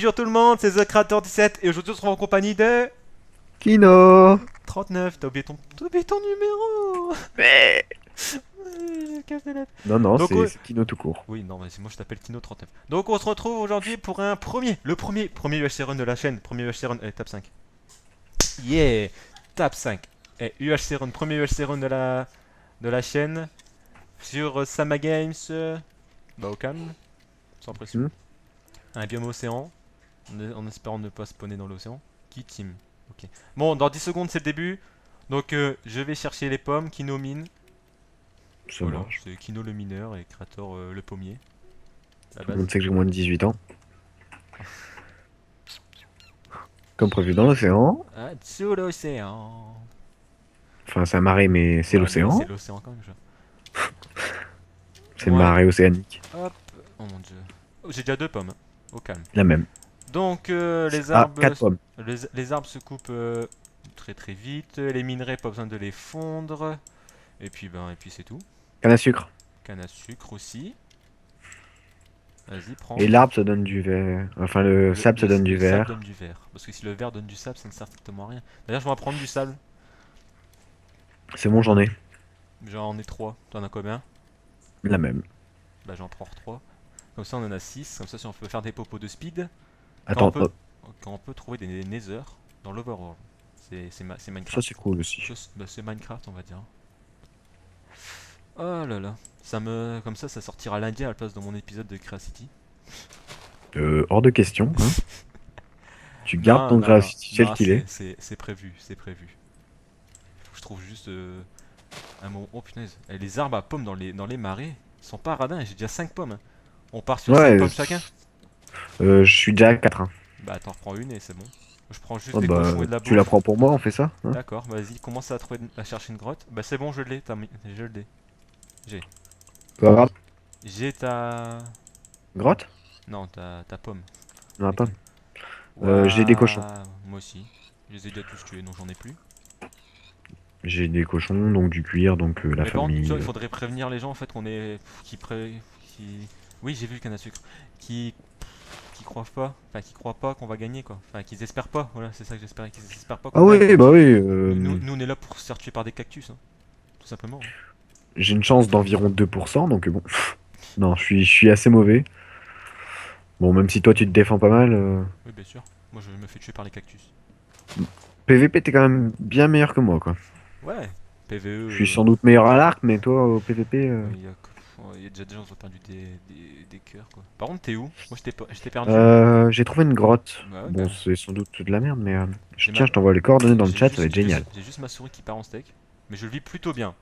Bonjour tout le monde, c'est The Creator 17 et aujourd'hui on se retrouve en compagnie de Kino. 39. T'as oublié ton numéro. Mais... Ouais, j'ai cassé la- Non, non, Donc c'est Kino tout court. oui, non, vas-y, moi je t'appelle Tino 39. Donc on se retrouve aujourd'hui pour le premier UHC Run de la chaîne, premier UHC Run, tape 5. Yeah, tape 5. UHC Run, premier UHC Run de la chaîne sur Sama Games, bah au calme, sans pression. Hmm. Un biome océan, en espérant ne pas spawner dans l'océan. Qui team. Ok. Bon, dans 10 secondes c'est le début. Donc je vais chercher les pommes, Kino mine. Ça Voilà, marche. c'est Kino le mineur et Krator le pommier. La Tout le base. monde sait que j'ai moins de 18 ans. Comme prévu dans l'océan. Ah, sous l'océan. Enfin, c'est un marais, mais c'est Ouais, mais c'est l'océan. l'océan quand même. C'est le Ouais, marais océanique. hop. Oh mon dieu. Oh, j'ai déjà deux pommes, hein. Au calme. La même. Donc les Ah, arbres 4 pommes. les arbres se coupent très très vite. Les minerais, pas besoin de les fondre. Et puis c'est tout. Canne à sucre. Canne à sucre aussi. Vas-y, prends. Et l'arbre, ça donne du verre. Enfin, le sable, ça donne du le sable verre. donne du verre. Parce que si le verre donne du sable, ça ne sert strictement à rien. D'ailleurs, je vais en prendre du sable. C'est bon, j'en ai. J'en ai 3. T'en as combien? La même. Bah, j'en prends 3. Comme ça, on en a 6. Comme ça, si on peut faire des popos de speed. Quand on Attends, peut, hop. quand on peut trouver des nether dans l'overworld. C'est Ça Minecraft. c'est cool aussi. C'est Minecraft, on va dire. Oh là là. Comme ça sortira lundi à la place de mon épisode de Curiosity. Hors de question, hein. Tu gardes Non, ton non, non. Gravity tel Non, qu'il est. c'est prévu. C'est prévu. Faut que je trouve juste un moment. Oh punaise. Eh, les arbres à pommes dans les marais ils sont pas radins. J'ai déjà 5 pommes, hein. On part sur 5 Ouais, pommes chacun. je suis déjà à 4, hein. Bah, t'en reprends une et c'est bon. Je prends juste Oh des bah, cochons et de la tu la bouffe. prends pour moi, on fait ça, hein. D'accord, vas-y, commence à chercher une grotte. Bah, c'est bon, je l'ai, je l'ai. Quoi, J'ai ta. grotte? Non, ta pomme. Non, Ok. pas. J'ai des cochons. Ouah, moi aussi. Je les ai déjà tous tués, donc j'en ai plus. J'ai des cochons, donc du cuir, donc la Mais par contre, tu famille. vois, il faudrait prévenir les gens en fait qu'on est. Qui. Oui, j'ai vu le canne à sucre. Qui croient pas. Enfin, qui croient pas qu'on va gagner quoi. Enfin, qu'ils espèrent pas. Voilà, c'est ça que j'espérais. Qu'ils espèrent pas Ah qu'on gagne. oui, bah oui. Nous, on est là pour se faire tuer par des cactus, hein. Tout simplement, hein. J'ai une chance d'environ 2%, donc bon. Non, je suis assez mauvais. Bon, même si toi tu te défends pas mal. Oui, bien sûr. Moi, je me fais tuer par les cactus. PVP, t'es quand même bien meilleur que moi, quoi. Ouais. PVE. Je suis sans doute meilleur à l'arc, mais toi au PVP. Il y a déjà des gens qui ont perdu des cœurs quoi. Par contre, t'es où? Moi, je t'ai perdu. J'ai trouvé une grotte. Ouais, Bon, bah. c'est sans doute de la merde, mais J'ai ma... tiens, je t'envoie les coordonnées dans le j'ai chat, ça va juste, être génial. j'ai juste ma souris qui part en steak. Mais je le vis plutôt bien.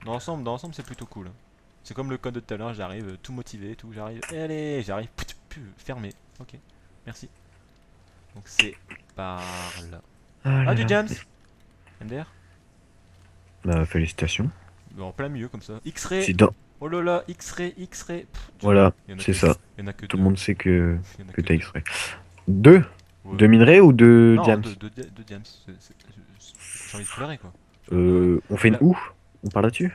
Dans l'ensemble, c'est plutôt cool. C'est comme le code de tout à l'heure, j'arrive tout motivé, tout, j'arrive. Et allez, j'arrive. Fermé. Ok, merci. Donc c'est par là. Ah Ah, là du là. James MDR. Bah, félicitations. En plein milieu comme ça. X-ray. Si dans... Oh là là, X-ray, X-ray. Voilà, Il y en a c'est que, ça. il y en a que Tout deux. le monde sait que, Il y en a que que t'as deux. extrait. Deux? Ouais. Deux minerais ou deux Non, diams? de James. J'ai envie de pleurer quoi. On fait une Là, ou? On parle là-dessus?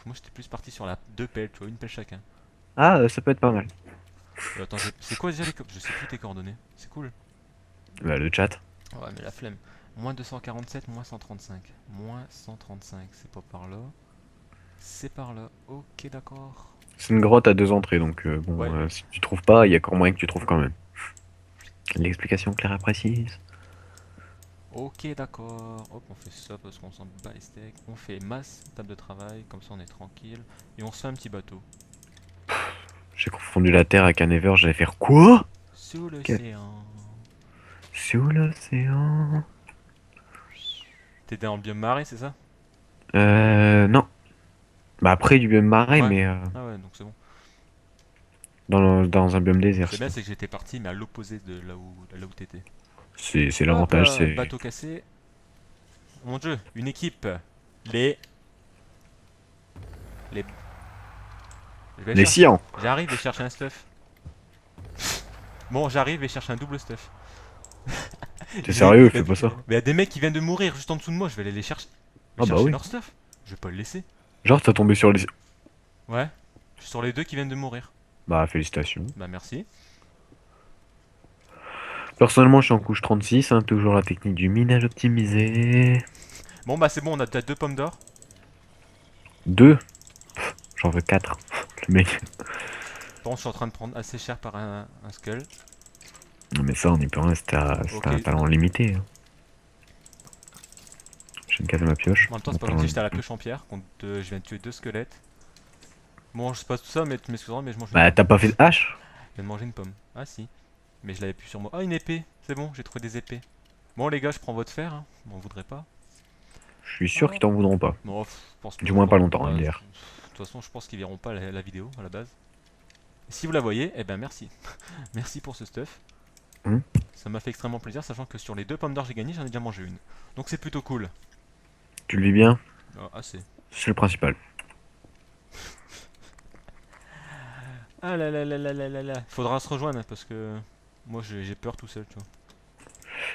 moi j'étais plus parti sur la deux pelles, tu vois, une pelle chacun. Ah, ça peut être pas mal. Attends, c'est quoi déjà je sais plus tes coordonnées. C'est cool. Bah, le chat. Ouais, mais la flemme. Moins 247, moins 135. Moins 135, c'est pas par là. C'est par là. Ok, d'accord. C'est une grotte à deux entrées, donc bon, Ouais. si tu trouves pas, il y a encore moyen que tu trouves quand même. L'explication claire et précise. Ok, d'accord. Hop, on fait ça parce qu'on s'en bat les steaks. On fait masse, table de travail, comme ça on est tranquille. Et on se fait un petit bateau. J'ai confondu la Terre avec un Ever, j'allais faire quoi? Sous Quel- l'océan. Sous l'océan. T'es dans le biome marais, c'est ça? Non. Bah, après du biome marais, Ouais. mais Ah ouais, donc c'est bon. dans un biome désert. C'est bien, c'est que j'étais parti, mais à l'opposé de là où t'étais. C'est Hop, l'avantage, c'est. bateau cassé. Mon dieu, une équipe. Les. Les. Je vais Les chercher. sciants. J'arrive et cherche un stuff. Bon, j'arrive et cherche un double stuff. T'es sérieux, fais Mais pas ça. il y a des mecs qui viennent de mourir juste en dessous de moi, je vais aller les chercher. Ah bah Chercher oui. leur stuff. Je vais pas le laisser. Genre, t'as tombé sur les. Ouais. Je suis sur les deux qui viennent de mourir. Bah, félicitations. Bah merci. Personnellement, je suis en couche 36, hein, toujours la technique du minage optimisé. Bon bah c'est bon, on a déjà 2 pommes d'or. 2, j'en veux 4. Le mec. Bon, je suis en train de prendre assez cher par un skull. Non mais ça, on n'y peut rien, c'était Ok. un talent limité, hein. Je viens de casser ma pioche. En même temps, Mon c'est pas comme talent si j'étais à la limité. pioche en pierre. Je viens de tuer 2 squelettes. Bon, je sais pas tout ça, mais tu m'excuseras, mais je mange une Bah, pomme. t'as pas fait de hache? Je viens de manger une pomme. Ah si. Mais je l'avais plus sur moi. Ah, une épée. C'est bon, j'ai trouvé des épées. Bon, les gars, je prends votre fer. Hein. M'en voudrez pas. Je suis sûr qu'ils Ah. t'en voudront pas. Non, je pense Du moins pas longtemps, bah, hein, de MDR. toute façon, je pense qu'ils verront pas la vidéo à la base. Si vous la voyez, eh ben merci. Merci pour ce stuff. Hmm. Ça m'a fait extrêmement plaisir, sachant que sur les 2 pommes d'or que j'ai gagné, j'en ai déjà mangé une. Donc c'est plutôt cool. Tu le vis bien? Ah, assez. C'est le principal. Ah là là là là là là là. Faudra se rejoindre parce que moi j'ai peur tout seul, tu vois.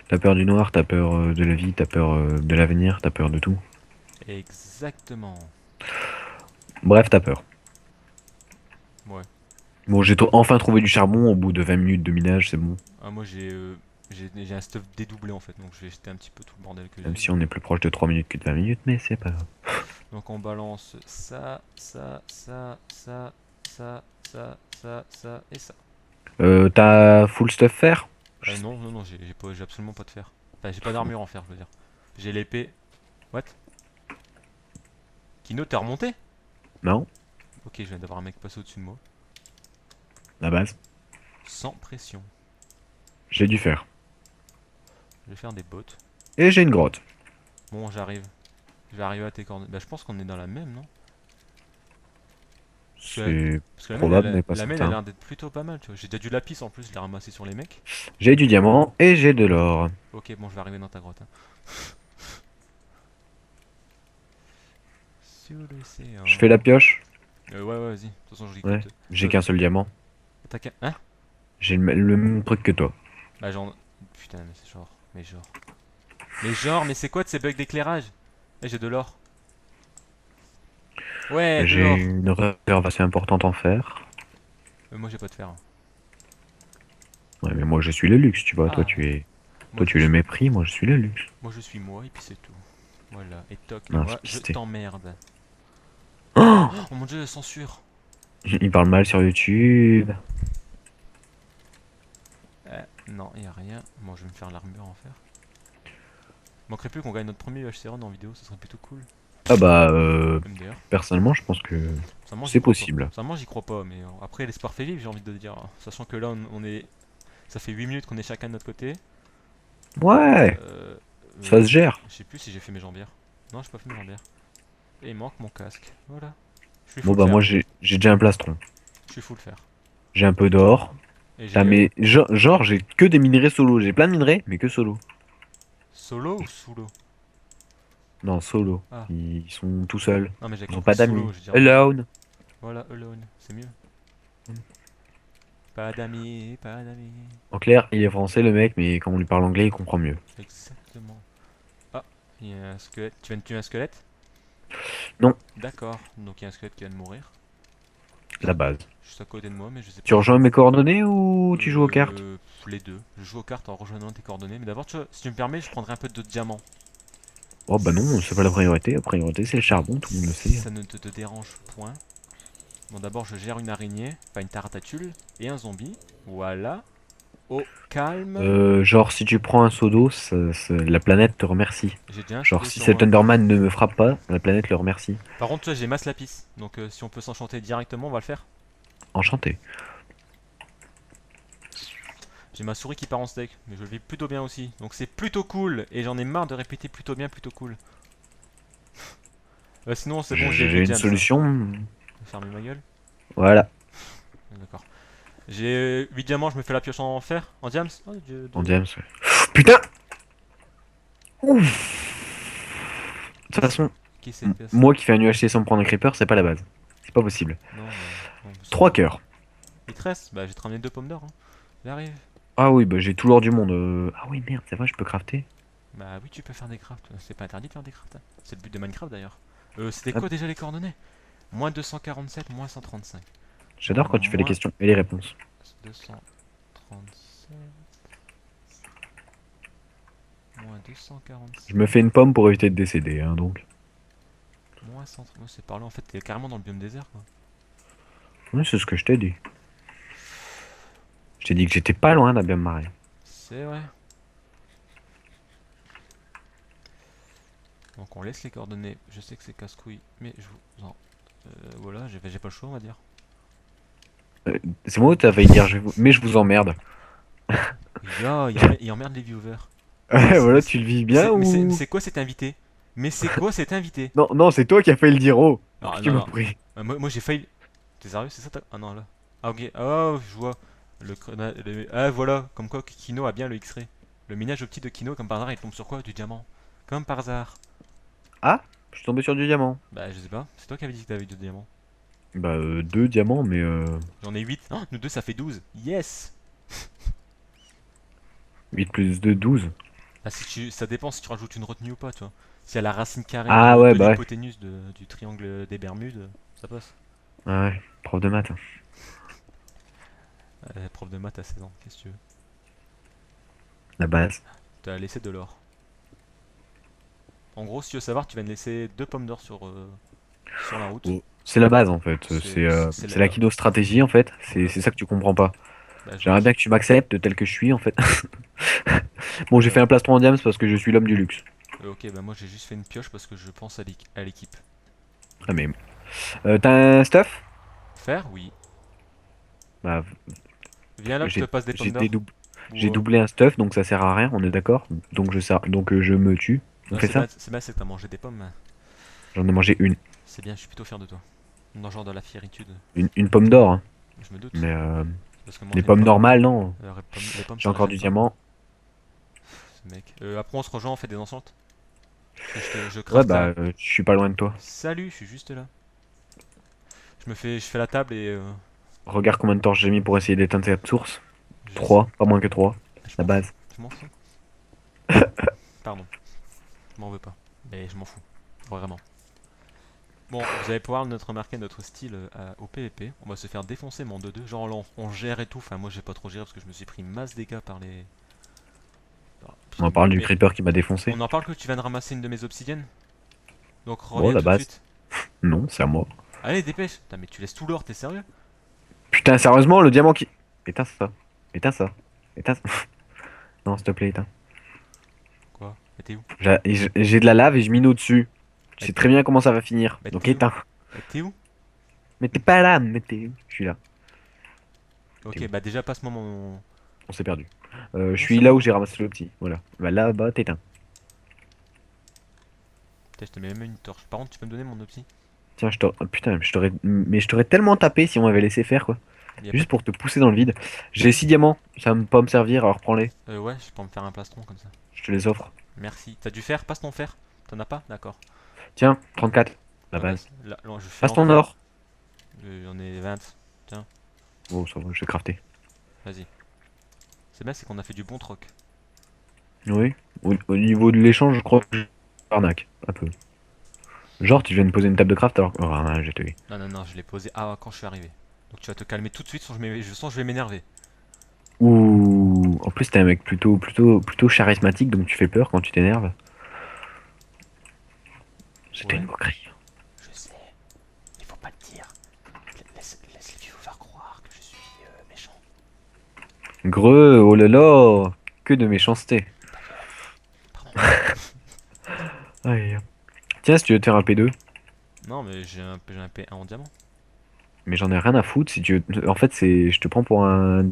T'as peur du noir, t'as peur de la vie, t'as peur de l'avenir, t'as peur de tout. Exactement. Bref, t'as peur. Ouais. Bon, enfin trouvé du charbon au bout de 20 minutes de minage, c'est bon. Ah, moi j'ai un stuff dédoublé en fait, donc je vais jeter un petit peu tout le bordel que Même j'ai. si on est plus proche de 3 minutes que de 20 minutes, mais c'est pas grave. Donc on balance ça, ça, ça, ça, ça, ça, ça, ça et ça. T'as full stuff fer? Non, non, non, j'ai absolument pas de fer. Enfin, j'ai pas d'armure en fer, je veux dire. J'ai l'épée. What? Kino, t'es remonté? Non, Ok, je viens d'avoir un mec passer au-dessus de moi. la base. Sans pression. J'ai du fer. Je vais faire des bottes. Et j'ai une grotte. Bon, j'arrive. Je vais arriver à tes coordonnées. Bah, je pense qu'on est dans la même, non? C'est Parce que probable, mais pas la main, elle a certain. l'air d'être plutôt pas mal, tu vois. J'ai déjà du lapis en plus, je l'ai ramassé sur les mecs. J'ai du diamant et j'ai de l'or. Ok, bon, je vais arriver dans ta grotte. Hein. Sur l'océan. Je fais la pioche. Ouais, ouais, vas-y. De toute façon, je Ouais. l'écoute. J'ai qu'un seul diamant. T'as qu'un. Hein? J'ai le même truc que toi. Bah, genre. Putain, mais c'est genre. Mais genre. Mais genre, mais c'est quoi de ces bugs d'éclairage? Eh, j'ai de l'or. Ouais, de J'ai l'or. une réserve assez importante en fer. Moi, j'ai pas de fer. Hein. Ouais, mais moi je suis le luxe, tu vois. Ah, moi Toi je tu es le suis. mépris, moi je suis le luxe. Moi, je suis moi, et puis c'est tout. Voilà, et toc, et Non, moi, c'est je pisté. t'emmerde. Oh, Oh mon dieu, censure. il parle mal sur YouTube. Non, y a rien. Bon, je vais me faire l'armure en fer. Manquerait plus qu'on gagne notre premier UHC run en vidéo, ce serait plutôt cool. Ah bah, MDR. personnellement, je pense que Sincèrement, j'y c'est crois pas. possible. Sincèrement, j'y crois pas, mais après, l'espoir fait vivre, j'ai envie de dire. Sachant que là, on est. Ça fait 8 minutes qu'on est chacun de notre côté. Ouais, Euh, ça se gère. je sais plus si j'ai fait mes jambières. Non, j'ai pas fait mes jambières. Et il manque mon casque. Voilà. Je suis Bon full bah fer. moi j'ai déjà un plastron. Je suis full fer. J'ai un peu d'or. Et Ah j'ai. mais genre j'ai que des minerais solo. J'ai plein de minerais, mais que solo. Solo ou solo? Non, solo. Ah. Ils sont tout seuls. Non, mais j'ai Ils ont compris pas d'amis. solo, je veux dire. Alone. Voilà, alone, c'est mieux. Pas d'amis, pas d'amis. En clair, il est français le mec, mais quand on lui parle anglais, il comprend mieux. Exactement. Ah, il y a un squelette. Tu viens de tuer un squelette? Non, D'accord, donc il y a un squelette qui vient de mourir. la base. Juste à côté de moi, mais je sais pas. Tu rejoins mes coordonnées ou tu joues aux cartes? Les deux. Je joue aux cartes en rejoignant tes coordonnées. Mais d'abord, si tu me permets, je prendrai un peu de diamant. Oh bah non, c'est pas la priorité. La priorité c'est le charbon, tout le monde le Si sait. ça ne te dérange point. Bon, d'abord, je gère une araignée, enfin une taratatule, et un zombie. Voilà. Au calme. Genre si tu prends un seau d'eau, la planète te remercie. J'ai déjà un Genre seau si sur cet moi. Enderman ne me frappe pas, la planète le remercie. Par contre, tu vois, j'ai masse lapis. Donc, si on peut s'enchanter directement, on va le faire. Enchanté. J'ai ma souris qui part en steak, mais je le vis plutôt bien aussi. Donc c'est plutôt cool, et j'en ai marre de répéter plutôt bien, plutôt cool. Sinon c'est bon, j'ai J'ai 8 une diams. Je solution. vais fermer ma gueule. Voilà, D'accord. J'ai 8 diamants, je me fais la pioche en fer, en diams. Oh, Dieu, en diams. Ouais. Putain. Ouf. De toute façon, Qui s'est fait ça? moi qui fais un UHC sans prendre un creeper, c'est pas la base. C'est pas possible. Non, non, 3 cœurs. Il te reste? Bah j'ai te ramené 2 pommes d'or. Hein. J'arrive. Ah oui, bah j'ai tout l'or du monde. Ah oui, merde, c'est vrai, je peux crafter. Bah oui, tu peux faire des crafts. C'est pas interdit de faire des crafts. Hein. C'est le but de Minecraft d'ailleurs. C'était Ah, quoi déjà les coordonnées? Moins 247, moins 135. j'adore quand tu fais les Moins questions et les réponses. 237. Moins 246. Je me fais une pomme pour éviter de décéder, hein, donc. Moins 100. Moi, c'est par là, en fait, t'es carrément dans le biome désert, quoi. Oui, c'est ce que je t'ai dit. Je t'ai dit que j'étais pas loin d'un biome marais. C'est vrai. Donc on laisse les coordonnées. Je sais que c'est casse-couille, mais je vous en... voilà, j'ai pas le choix, on va dire. C'est moi où t'as failli dire mais je vous emmerde. Il emmerde les viewers. Ouais, Mais voilà, tu le vis bien mais ou... c'est quoi cet invité? Mais c'est quoi cet invité? Non, non, c'est toi qui as failli le dire, oh. Ah Tu non, m'as non. pris. Moi j'ai failli. T'es sérieux, c'est ça Ah non, là. Ah ok. Oh, je vois. Ah voilà, comme quoi Kino a bien le X-ray. Le minage optique de Kino, comme par hasard, il tombe sur quoi? Du diamant. Comme par hasard. Ah, je suis tombé sur du diamant. Bah je sais pas, c'est toi qui avais dit que t'avais du diamant. Bah, deux diamants, mais J'en ai 8. Oh, nous deux ça fait 12. Yes. 8 plus 2, 12. Ah, si tu... Ça dépend si tu rajoutes une retenue ou pas, tu vois. Si à la racine carrée Ah ouais, de bah ouais. l'hypoténuse du triangle des Bermudes, ça passe. Ah ouais, prof de maths. Prof de maths à 16 ans, qu'est-ce que tu veux? La base. T'as laissé de l'or. En gros, si tu veux savoir, tu vas me laisser 2 pommes d'or sur la route. Oh. C'est la base en fait. C'est C'est la Kido stratégie en fait. voilà. C'est ça que tu comprends pas. Bah, J'aimerais bien que tu m'acceptes tel que je suis en fait. Bon, j'ai fait un plastron en diams parce que je suis l'homme du luxe. Ok, bah moi j'ai juste fait une pioche parce que je pense à l'équipe. Ah mais... t'as un stuff? Faire? Oui. Bah, Viens là que je te passe des pommes d'or. j'ai Ou, doublé un stuff donc ça sert à rien, on est d'accord? Donc je me tue. On non, fait ça? c'est bien, c'est que t'as mangé des pommes. J'en ai mangé une. C'est bien, je suis plutôt fier de toi. Dans le genre de la fieritude. Une pomme d'or, hein. Je me doute. Mais Parce que moi, les les pommes pommes, normales, non. les pommes J'ai ça encore j'aime du pas. diamant. Ce mec. Après on se rejoint, on fait des enchantes. Je Ouais, craft bah, la... je suis pas loin de toi. Salut, je suis juste là. Je fais la table et Regarde combien de torches j'ai mis pour essayer d'éteindre cette source. je sais. 3, pas moins que 3. Je La m'en fous. base. Je m'en fous. Pardon. Je m'en veux pas. Mais je m'en fous. Vraiment. Bon, vous allez pouvoir notre remarquer notre style au PvP. On va se faire défoncer mais en 2-2. Genre là, on gère et tout. Enfin, moi j'ai pas trop géré parce que je me suis pris masse dégâts par les. Ah, On en parle du mais creeper qui m'a défoncé. on en parle que tu viens de ramasser une de mes obsidiennes. Donc Bon, reviens la tout de base. suite. Non, c'est à moi. Allez, dépêche. Putain, mais tu laisses tout l'or, t'es sérieux? Putain, sérieusement, le diamant qui... Éteins ça. Éteins ça. Éteins ça. Non, s'il te plaît, éteins. Quoi? Mais t'es où? J'ai de la lave et je mine au-dessus. Tu Mais sais très bien comment ça va finir. mais Donc t'es où? éteins. Mais t'es où? Mais t'es pas là, mais t'es... Je suis là. T'es Ok, où? bah déjà passe-moi mon. On s'est perdu. Je Non, suis c'est là bon. où j'ai ramassé le petit. Voilà. Bah là-bas, t'éteins. Putain, je te mets même une torche. Par contre, tu peux me donner mon opti? Tiens, je t'aurais... Putain, mais je t'aurais tellement tapé si on m'avait laissé faire, quoi. Y a pas Juste pour te pousser dans le vide. J'ai 6 diamants. Ça va pas me servir, alors prends-les. Ouais, je peux me faire un plastron comme ça. Je te les offre. Merci. T'as du fer? Passe ton fer. T'en as pas? D'accord. Tiens, 34. La Ouais, bah, base. là, je fais Passe ton encore. or. J'en ai 20. Tiens, Oh, ça va, je vais crafter. vas-y. C'est bien, c'est qu'on a fait du bon troc. Oui. Au niveau de l'échange, je crois que arnaque. Un peu. Genre, tu viens de poser une table de craft alors que... Oh, non, j'ai tué. Non, non, non, je l'ai posé quand je suis arrivé. Donc tu vas te calmer tout de suite, je sens que je vais m'énerver. Ouh. En plus, t'es un mec plutôt charismatique, donc tu fais peur quand tu t'énerves. C'était Ouais, une moquerie. je sais. Il faut pas le dire. Laisse les viewers croire que je suis méchant. Greux, oh là là. Que de méchanceté. Ta gueule. Pardon. Aïe. Tiens, si tu veux te faire un P2. Non, mais j'ai un P1 en diamant. Mais j'en ai rien à foutre si tu veux. En fait, c'est. Je te prends pour un.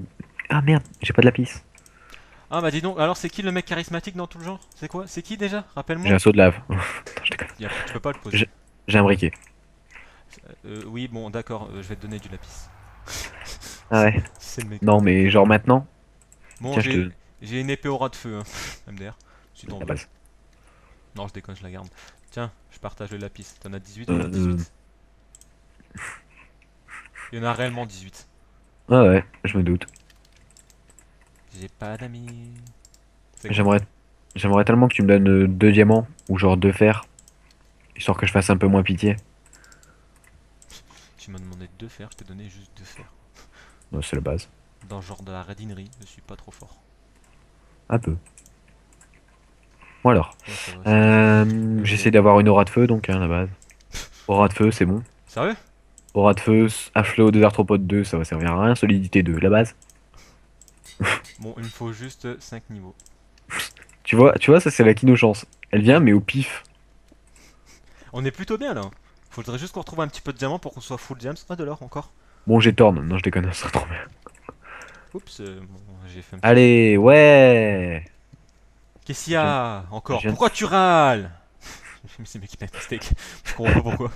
Ah merde, j'ai pas de lapis. Ah bah dis donc, alors c'est qui le mec charismatique dans tout le genre? C'est quoi? C'est qui déjà? J'ai Rappelle-moi. un seau de lave. Attends, je déconne. Tu peux pas le poser. J'ai j'ai un briquet. Oui, bon, d'accord, je vais te donner du lapis. Ah ouais. C'est le mec. Non, mais genre maintenant. Bon, Tiens, je te. j'ai une épée au ras de feu, hein. MDR. Si t'en La veux. base. Non, je déconne, je la garde. Tiens, je partage le lapis. T'en as 18, j'en ai Euh... 18. Il y en a réellement 18. Ah ouais, je me doute. J'ai pas d'amis. C'est quoi? J'aimerais. J'aimerais tellement que tu me donnes 2 diamants ou genre 2 fers. Histoire que je fasse un peu moins pitié. Tu m'as demandé de faire, je t'ai donné juste de faire. Non, c'est la base. Dans le genre de la radinerie, je suis pas trop fort. Un peu. Bon alors. Ouais, ça va, ça va. J'essaie d'avoir une aura de feu donc hein, à la base. Aura de feu, c'est bon. Sérieux? Aura de feu, Affléau 2 arthropodes 2, ça va servir à rien. Solidité 2, la base. Bon, il me faut juste 5 niveaux. Tu vois, ça c'est la Kino chance. Elle vient mais au pif. On est plutôt bien là. Faudrait juste qu'on retrouve un petit peu de diamant pour qu'on soit full gems. Ah, de l'or encore. Bon, j'ai Torn. Non, je déconne, ça serait trop bien. Oups, bon, j'ai fait un petit. Allez, ouais. Qu'est-ce qu'il y Je viens, a je encore? viens de- Pourquoi tu râles? Mais c'est le mec qui m'a steak. Je comprends pas pourquoi.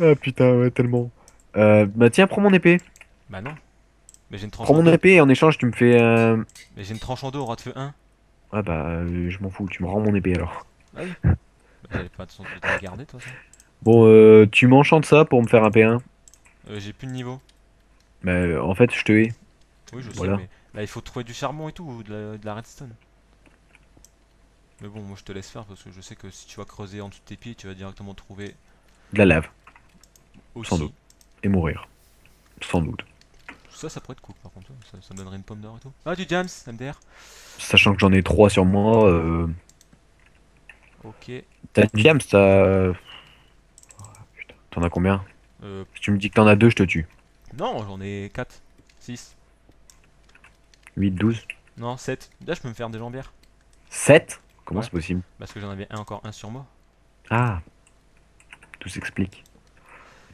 Ah putain, ouais, tellement. Bah tiens, prends mon épée. Bah non. Mais j'ai une tranche Prends en mon deux. épée et en échange tu me fais... Mais j'ai une tranche en deux au rat de feu 1. Ouais bah je m'en fous, tu me rends mon épée alors. Ah oui. Bah, j'avais pas de sens de te la garder, toi, ça. Bon, tu m'enchantes ça pour me faire un P1. J'ai plus de niveau. Bah en fait je te hais. Oui, je sais, Voilà. mais là, il faut trouver du charbon et tout, ou de la redstone. Mais bon, moi, je te laisse faire parce que je sais que si tu vas creuser en dessous de tes pieds, tu vas directement trouver De la lave, sans aussi. doute. Et mourir. Sans doute. Ça pourrait être cool, par contre. Ça me donnerait une pomme d'or et tout. Ah, du jams, MDR. Sachant que j'en ai 3 sur moi, Ok. t'as du diams, t'as... Putain, t'en as combien? Euh, Si tu me dis que t'en as 2, je te tue. non, j'en ai 4, 6. 8, 12. Non, 7. Là, je peux me faire des jambières. 7? Comment Ouais. c'est possible? Parce que j'en avais encore un sur moi. Ah, tout s'explique.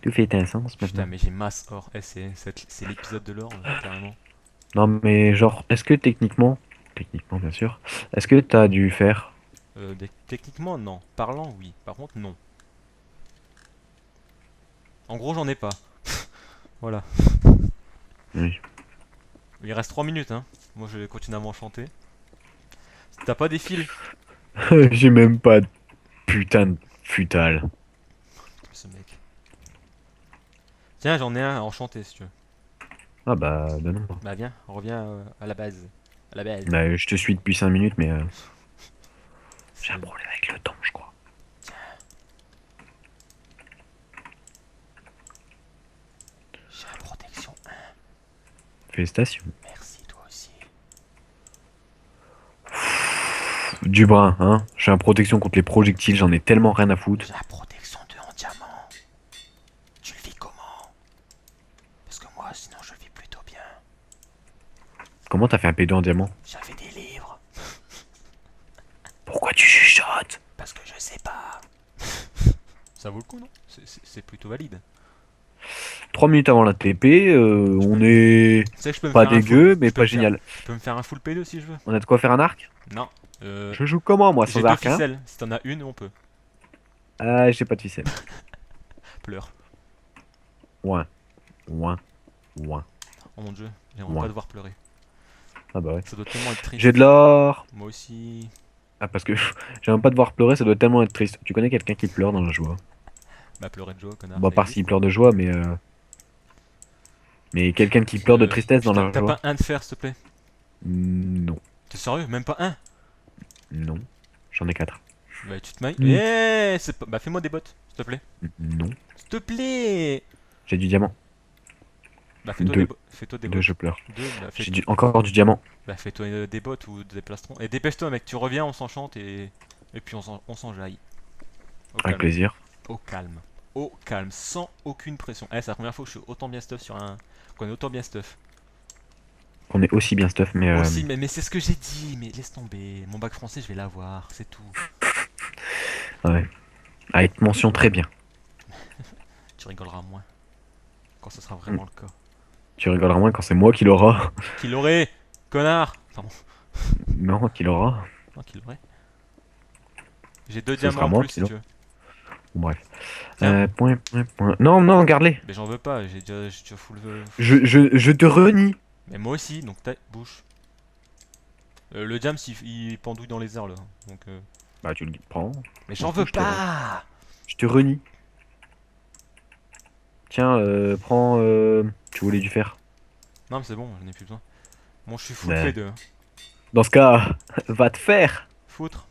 Tout fait un sens Putain, maintenant. mais j'ai masse or. Eh, c'est l'épisode de l'or, carrément. Non mais genre, est-ce que techniquement, techniquement bien sûr, est-ce que t'as dû faire... Techniquement, non. Parlant, oui. Par contre, non. En gros, j'en ai pas. Voilà. Oui. Il reste 3 minutes, hein. Moi, je vais continuer à m'enchanter. T'as pas des fils? J'ai même pas de putain de futal. Ce mec. Tiens, j'en ai un à enchanter si tu veux. Ah bah non. Bah, viens, reviens à la base. À la base. Bah, je te suis depuis 5 minutes mais j'ai un C'est- problème avec le temps je crois. J'ai la protection 1. Félicitations. Merci, toi aussi. Du brin, hein. J'ai un protection contre les projectiles, j'en ai tellement rien à foutre. J'ai la protection 2 en diamant. Tu le vis comment? Parce que moi, sinon, je vis plutôt bien. Comment t'as fait un P2 en diamant? J'avais des livres. Pourquoi tu chuchotes? Parce que je sais pas. Ça vaut le coup, non? C'est plutôt valide. 3 minutes avant la TP, on est Tu sais que je peux me pas faire un full. dégueu mais Je peux pas me faire, génial. je peux me faire un full P2 si je veux. On a de quoi faire un arc? Non. Je joue comment moi J'ai sans deux arc hein? ficelles. Si t'en as une, on peut. Ah j'ai pas de ficelle. Pleure. Ouin. Ouin. Ouin. Oh mon dieu, j'aimerais Ouais. pas devoir pleurer. Ah bah ouais. Ça doit tellement être triste. J'ai de l'or. Moi aussi. Ah parce que j'aime pas devoir pleurer, ça doit tellement être triste. Tu connais quelqu'un qui pleure dans la joie? Bah pleurer de joie, connard. Bon, à Ça part existe. s'il pleure de joie, mais quelqu'un qui pleure de tristesse dans Putain, la t'as joie? pas un de fer, s'il te plaît? Non. T'es sérieux? Même pas un? Non. J'en ai 4. Bah tu te mailles. Mm. C'est pas... Bah fais-moi des bottes, s'il te plaît. Non. S'il te plaît. J'ai du diamant. Bah fais-toi Deux. des, fais-toi des Deux, bottes. je pleure. Deux, bah, Encore du diamant. bah fais-toi des bottes ou des plastrons. Et dépêche-toi mec, tu reviens, on s'enchante et puis on s'enjaille. Au Avec calme. plaisir. Au calme. Au calme, sans aucune pression. Eh, c'est la première fois que je suis autant bien stuff sur un... Qu'on est autant bien stuff. On est aussi bien stuff, mais Aussi, mais c'est ce que j'ai dit, mais laisse tomber. Mon bac français, je vais l'avoir, c'est tout. ouais. Avec mention très bien. Tu rigoleras moins. Quand ce sera vraiment le cas. Tu rigoleras moins quand c'est moi qui l'aura. Qui l'aurait? Connard! Pardon. Non, qui l'aura. Non, qui l'aurait. J'ai 2 Ce diamants sera en moi plus qui si l'aura. tu veux. Bon, bref. Tiens. Point. Non, non, garde-les. Mais j'en veux pas, j'ai déjà full. Je te renie. Mais moi aussi, donc ta bouche. Le diams il pendouille dans les airs là. Donc, Bah, tu le prends. mais j'en M'en veux fous, je te renie. pas! Je te renie. Tiens, prends. Tu voulais du fer. Non, mais c'est bon, j'en ai plus besoin. Bon, je suis full Ouais. P2. Hein. Dans ce cas, va te faire. Foutre.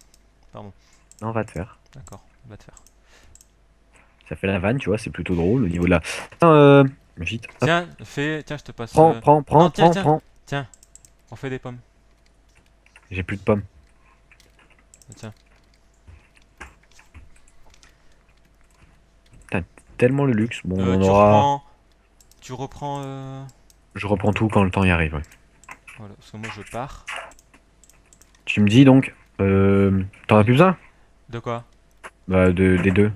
Pardon, Non, va te faire. d'accord, va te faire. Ça fait la vanne, tu vois, c'est plutôt drôle au niveau de la. Tiens, vite. Hop. Tiens, tiens, je te passe. Prends, Non, tiens, prends. tiens, on fait des pommes. J'ai plus de pommes. Tiens. tellement le luxe. Bon, on Tu aura... reprends. Tu reprends. Je reprends tout quand le temps y arrive, ouais. Voilà, parce que moi je pars. Tu me dis donc, t'en as plus besoin? De quoi? Bah, des deux.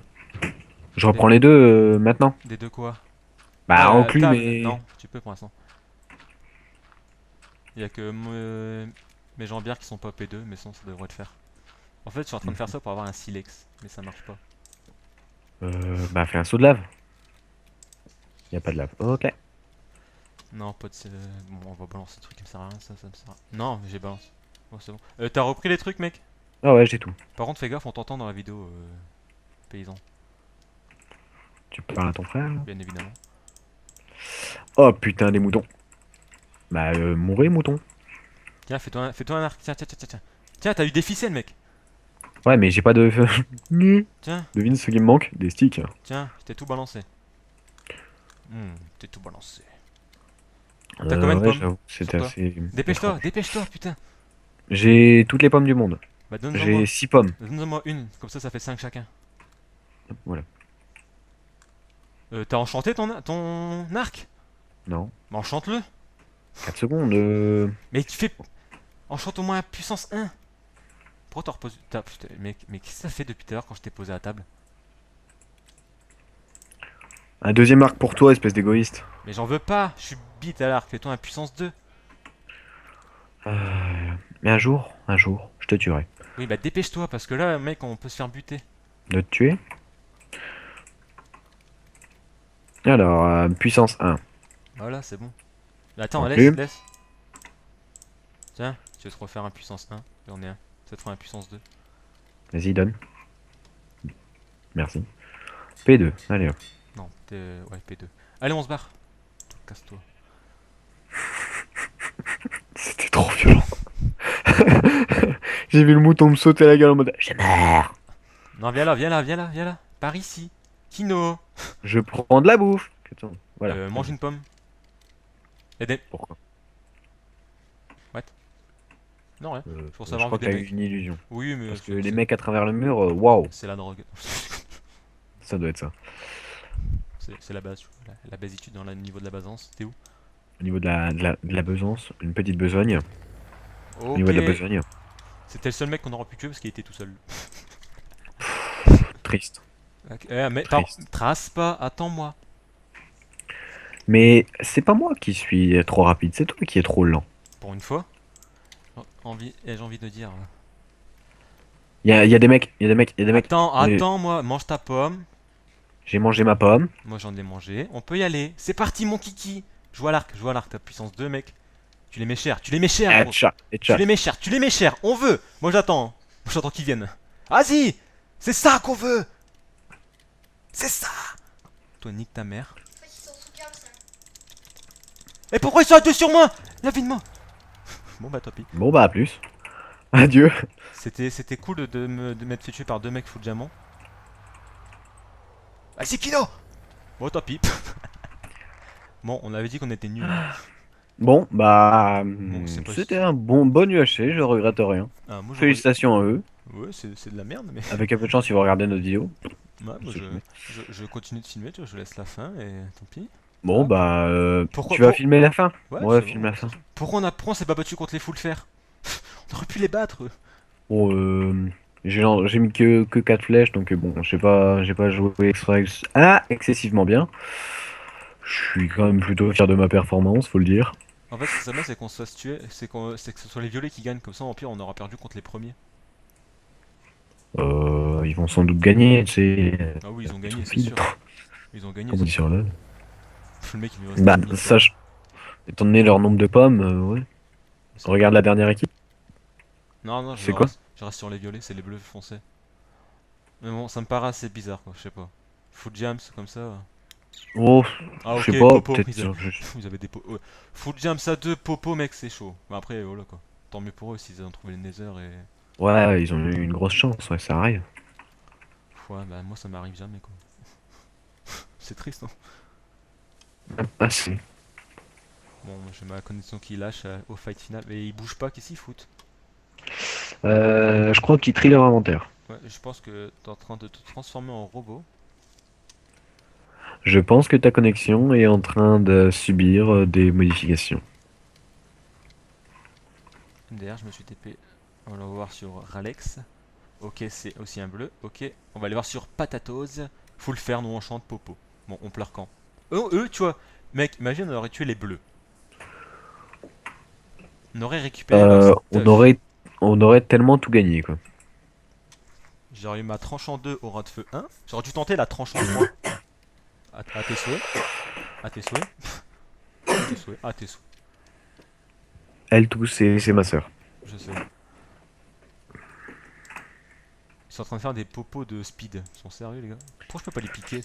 Je Des, reprends les deux maintenant. des deux quoi? Ah, Bah, la enclume table? et... Non, tu peux pour l'instant. Il y a que mes jambières qui sont pas P2, mais sinon ça devrait le faire. En fait, je suis en train de faire ça pour avoir un silex, mais ça marche pas. Bah, fais un saut de lave. Y a pas de lave. Ok. Non, pas de. Bon, on va balancer le truc qui me sert à rien, ça me sert à rien. Non, mais j'ai balancé. Bon, c'est bon. T'as repris les trucs, mec? Ah ouais, j'ai tout. Par contre, fais gaffe, on t'entend dans la vidéo, paysan, Tu parles à ton frère, là? bien évidemment. Oh putain, des moutons. Bah, mourrez, mouton. Tiens, fais-toi un arc. Tiens, tiens, tiens, tiens. Tiens, tiens, t'as eu des ficelles, mec. Ouais, mais j'ai pas de... Tiens, Devine ce qui me manque? Des sticks. tiens, je t'ai tout balancé. T'es tout balancé. T'as combien de Ouais, pommes j'avoue, sur c'était toi? assez... Dépêche-toi, étrange. dépêche-toi, putain. J'ai toutes les pommes du monde. Bah, donne-en J'ai moi. 6 pommes. Donne-en-moi une, comme ça fait 5 chacun. Voilà. T'as enchanté ton arc? Non. Bah, enchante-le. 4 secondes. Mais tu fais. Enchante au moins à puissance 1. Pourquoi t'en reposes. Putain, mais qu'est-ce que ça fait depuis tout à l'heure quand je t'ai posé à table? Un deuxième arc pour toi, espèce d'égoïste. Mais j'en veux pas, je suis bite à l'arc, fais-toi un puissance 2. Mais un jour, je te tuerai. Oui, bah dépêche-toi, parce que là, mec, on peut se faire buter. De te tuer? Alors, puissance 1. Voilà, c'est bon. Attends, Enclume. laisse. Tiens, tu veux te refaire un puissance 1. J'en ai un. Ça te fera un puissance 2. Vas-y, donne. Merci. P2. Allez, hop. Non, ouais, P2. Allez, on se barre. Casse-toi. C'était trop violent. J'ai vu le mouton me sauter à la gueule en mode je meurs. Non, viens là, viens là, viens là, viens là. Par ici. Kino. Je prends de la bouffe. Attends, voilà. Mange une pomme. Y'a des. Pourquoi? Non, rien. Pour Je savoir crois vu que des t'as eu mecs. une illusion. Oui, mais Parce que les mecs à travers le mur, waouh, c'est la drogue. ça doit être ça. C'est la base, tu vois. La basitude dans le niveau de la basance. T'es où? Au niveau de la besace, une petite besogne. Au Ok. niveau de la besogne, C'était le seul mec qu'on aura pu tuer parce qu'il était tout seul. triste. Ok, mais Triste. trace pas, attends-moi. Mais c'est pas moi qui suis trop rapide, c'est toi qui es trop lent. Pour une fois. J'ai envie de dire. Y a des mecs, y a des mecs, y a des mecs. Mais Attends-moi, mange ta pomme. j'ai mangé ma pomme. Moi j'en ai mangé. On peut y aller. C'est parti, mon kiki. Joue à l'arc, ta puissance 2, mec. Tu les mets cher, gros. Headshot, Tu headshot. les mets cher, on veut. Moi j'attends. Moi j'attends qu'ils viennent. Vas-y. C'est ça qu'on veut. C'est ça. Toi, nique ta mère. Et pourquoi ils sont à deux sur moi? La vie de moi. Bon bah tant pis. Bon bah à plus. Adieu. C'était cool de m'être fait tuer par deux mecs full diamant. Vas-y Kino. Bon tant pis. Bon, on avait dit qu'on était nuls. Bon bah c'est pas c'était un bon UHC, je regrette rien. Ah, moi Félicitations à eux. Ouais, c'est de la merde, mais. Avec un peu de chance, ils vont regarder notre vidéo. Ouais, moi, je continue de filmer, tu vois, je laisse la fin et tant pis. Bon Ah. bah Pourquoi tu vas filmer la fin? Ouais, c'est filme bon. la fin. Pourquoi on s'est pas battu contre les full fer? On aurait pu les battre. Bon j'ai mis que 4 flèches donc bon, j'ai pas joué excessivement bien. Je suis quand même plutôt fier de ma performance, faut le dire. En fait, ce qui serait bien, c'est qu'on se fasse tuer, c'est que ce soit les violets qui gagnent, comme ça, en pire, on aura perdu contre les premiers. Ils vont sans doute gagner, tu sais. Ah oui, ils ont gagné, c'est Fil. sûr. Ils ont gagné, Comme on c'est dit sûr. sur LoL. Le mec, il lui reste Bah, 10 000 sache, étant donné leur nombre de pommes, ouais. C'est Regarde la dernière équipe. Non, non, C'est quoi? je reste sur les violets, c'est les bleus foncés. Mais bon, ça me paraît assez bizarre, quoi, je sais pas. Full jams, comme ça. Oh, Ah, je ok, sais pas, Popo, peut-être. vous avez des ouais. Full jams à 2, Popo, mec, c'est chaud. Mais après, voilà quoi. Tant mieux pour eux s'ils ont trouvé le Nether et. Ouais, ils ont eu une grosse chance, ouais, ça arrive. Ouais, bah moi ça m'arrive jamais quoi. C'est triste, hein. Ah, si. Bon, moi, j'ai ma connexion qui lâche au fight final. Mais ils bougent pas, qu'est-ce qu'ils foutent? Je crois qu'ils trient leur inventaire. Ouais, je pense que t'es en train de te transformer en robot. Je pense que ta connexion est en train de subir des modifications. D'ailleurs, je me suis TP. On va voir sur Ralex. Ok, c'est aussi un bleu. Ok, on va aller voir sur Patatos. Faut le faire, nous on chante Popo. Bon, on pleure quand eux, tu vois, mec, imagine on aurait tué les bleus. On aurait récupéré leur On stuff. aurait, on aurait tellement tout gagné, quoi. J'aurais eu ma tranche en 2 au rat de feu 1. J'aurais dû tenter la tranche en 3. À tes souhaits. À tes souhaits. À tes souhaits. À tes souhaits. Elle tout, c'est ma sœur. Je sais. Ils sont en train de faire des popos de speed. Ils sont sérieux, les gars? Pourquoi je peux pas les piquer?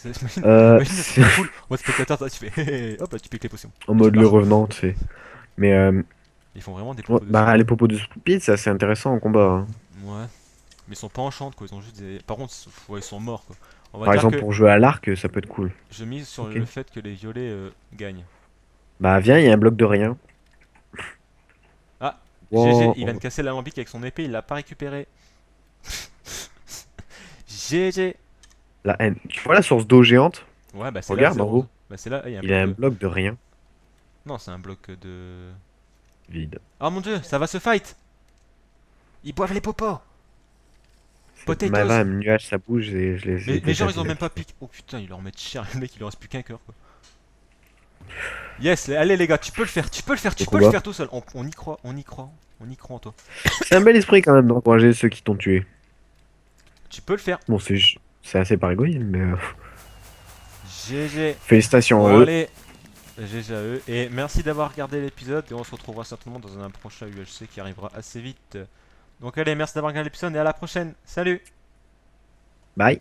Imagine, ça serait trop cool. En mode spectateur, toi, tu fais hé, hop, tu piques les potions. En Et tu mode le pars. revenant, tu sais. Mais Ils font vraiment des ouais, popos de bah speed. les popos de speed, c'est assez intéressant en combat, hein. Ouais. Mais ils sont pas enchantes, quoi. Ils ont juste des. Par contre, ouais, ils sont morts, quoi. On va Par dire exemple, que pour jouer à l'arc, ça peut être cool. je mise sur Ok. le fait que les violets gagnent. Bah viens, il y a un bloc de rien. Ah, GG, il vient de Wow. casser l'alambic avec son épée, il l'a pas récupéré. GG. La haine. Tu vois la source d'eau géante? Ouais, bah c'est là, Regarde en zéro. haut. Bah c'est là, il y a un Il y a bloc un de. bloc de rien. Non, c'est un bloc de. Vide. Oh mon dieu, ça va se fight. Ils boivent les popos. Mava, Potatoes. un nuage, ça bouge et je les ai Mais déjà genre, ils ont vus. même pas piqué. Oh putain, ils leur mettent cher. Le mec, il leur reste plus qu'un cœur, quoi. Yes, allez les gars, tu peux le faire, tu peux le faire, Au tu peux le combat. faire tout seul. On y croit, on y croit, on y croit en toi. C'est un bel esprit quand même d'encourager ceux qui t'ont tué. Tu peux le faire. Bon, c'est assez par égoïsme, mais GG. félicitations à Bon, eux. allez. GG à eux. Et merci d'avoir regardé l'épisode. Et on se retrouvera certainement dans un prochain UHC qui arrivera assez vite. Donc, allez, merci d'avoir regardé l'épisode et à la prochaine. Salut! Bye.